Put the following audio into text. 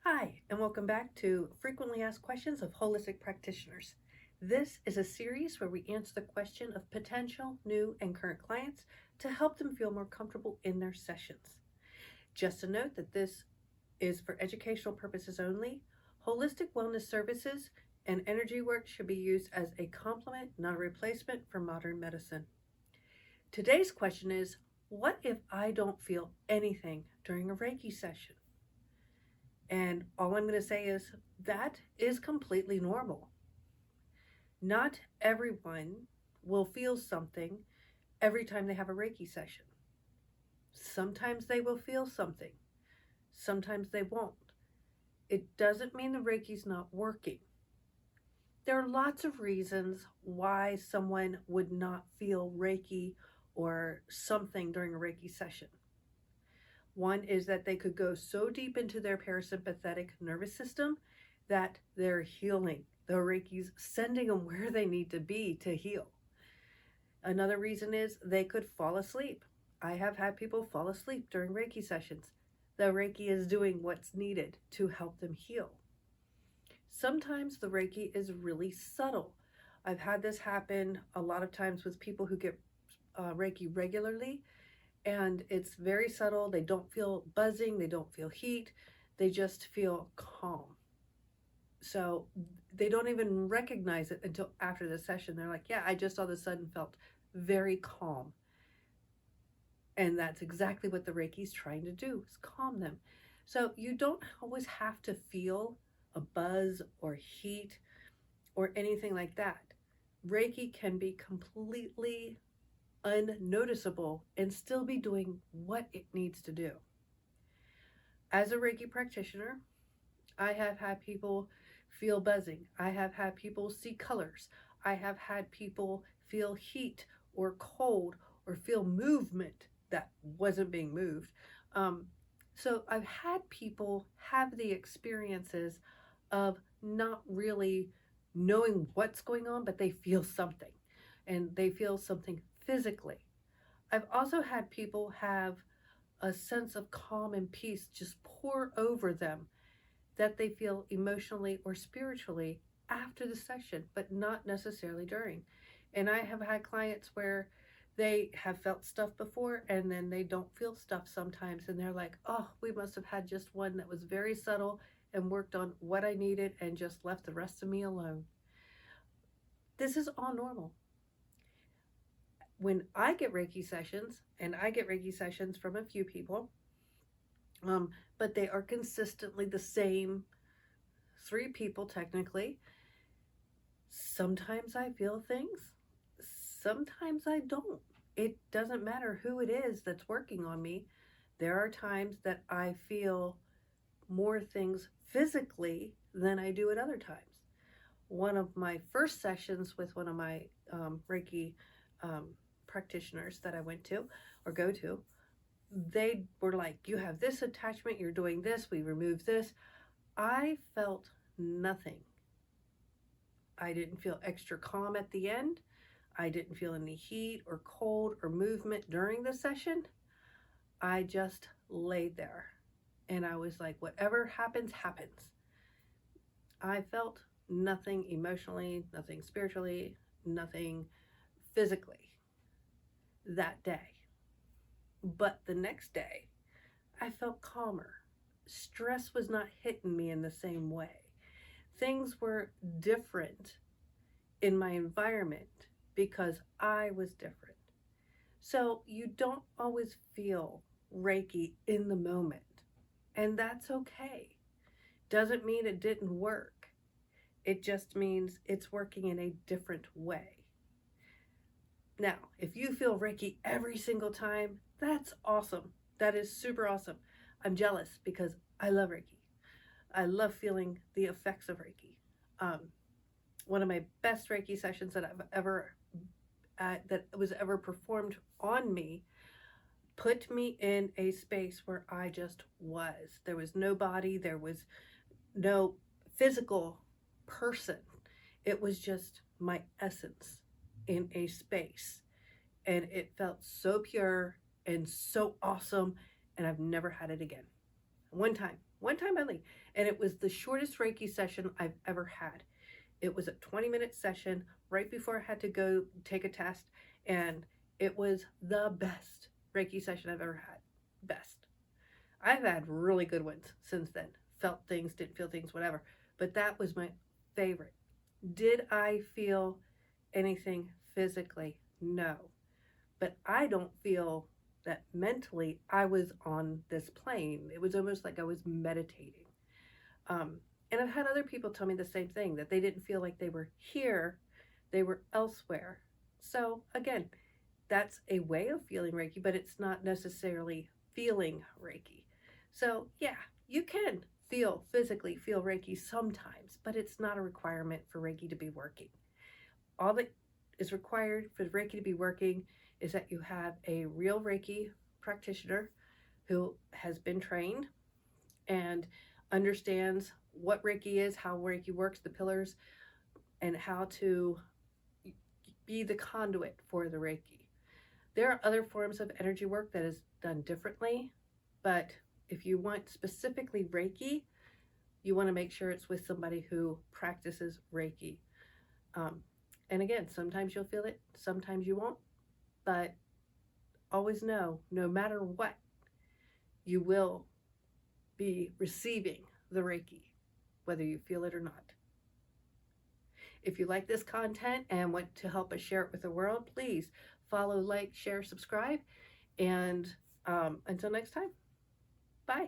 Hi, and welcome back to Frequently Asked Questions of Holistic Practitioners. This is a series where we answer the question of potential, new, and current clients to help them feel more comfortable in their sessions. Just a note that this is for educational purposes only. Holistic wellness services and energy work should be used as a complement, not a replacement for modern medicine. Today's question is, what if I don't feel anything during a Reiki session? And all I'm going to say is that is completely normal. Not everyone will feel something every time they have a Reiki session. Sometimes they will feel something, sometimes they won't. It doesn't mean the Reiki's not working. There are lots of reasons why someone would not feel Reiki or something during a Reiki session. One is that they could go so deep into their parasympathetic nervous system that they're healing. The Reiki's sending them where they need to be to heal. Another reason is they could fall asleep. I have had people fall asleep during Reiki sessions. The Reiki is doing what's needed to help them heal. Sometimes the Reiki is really subtle. I've had this happen a lot of times with people who get Reiki regularly, and it's very subtle. They don't feel buzzing, they don't feel heat, they just feel calm. So they don't even recognize it until after the session. They're like, yeah, I just all of a sudden felt very calm. And that's exactly what the Reiki's trying to do, is calm them. So you don't always have to feel a buzz or heat or anything like that. Reiki can be completely unnoticeable and still be doing what it needs to do. As a Reiki practitioner, I have had people feel buzzing. I have had people see colors. I have had people feel heat or cold or feel movement that wasn't being moved. So I've had people have the experiences of not really knowing what's going on, but they feel something, and they feel something physically. I've also had people have a sense of calm and peace just pour over them that they feel emotionally or spiritually after the session, but not necessarily during. And I have had clients where they have felt stuff before and then they don't feel stuff sometimes. And they're like, oh, we must have had just one that was very subtle and worked on what I needed and just left the rest of me alone. This is all normal. When I get Reiki sessions, and I get Reiki sessions from a few people, but they are consistently the same 3 people technically. Sometimes I feel things, sometimes I don't. It doesn't matter who it is that's working on me. There are times that I feel more things physically than I do at other times. One of my first sessions with one of my Reiki practitioners that I went to or go to, they were like, you have this attachment, you're doing this, we remove this. I felt nothing. I didn't feel extra calm at the end. I didn't feel any heat or cold or movement during the session. I just laid there and I was like, whatever happens, happens. I felt nothing emotionally, nothing spiritually, nothing physically that day. But the next day, I felt calmer. Stress was not hitting me in the same way. Things were different in my environment because I was different. So you don't always feel Reiki in the moment, and that's okay. Doesn't mean it didn't work. It just means it's working in a different way. Now, if you feel Reiki every single time, that's awesome. That is super awesome. I'm jealous because I love Reiki. I love feeling the effects of Reiki. One of my best Reiki sessions that I've ever that was ever performed on me put me in a space where I just was. There was no body, there was no physical person. It was just my essence in a space. And it felt so pure and so awesome, and I've never had it again. One time, one time only. And it was the shortest Reiki session I've ever had. It was a 20-minute session right before I had to go take a test. And it was the best Reiki session I've ever had. Best. I've had really good ones since then. Felt things, didn't feel things, whatever. But that was my favorite. Did I feel anything physically? No. But I don't feel that mentally I was on this plane. It was almost like I was meditating. And I've had other people tell me the same thing, that they didn't feel like they were here, they were elsewhere. So, again, that's a way of feeling Reiki, but it's not necessarily feeling Reiki. So, yeah, you can physically feel Reiki sometimes, but it's not a requirement for Reiki to be working. All that is required for Reiki to be working is that you have a real Reiki practitioner who has been trained and understands what Reiki is, how Reiki works, the pillars, and how to be the conduit for the Reiki. There are other forms of energy work that is done differently, but if you want specifically Reiki, you want to make sure it's with somebody who practices Reiki. Um, and again, sometimes you'll feel it, sometimes you won't, but always know, no matter what, you will be receiving the Reiki, whether you feel it or not. If you like this content and want to help us share it with the world, please follow, like, share, subscribe, and until next time, bye.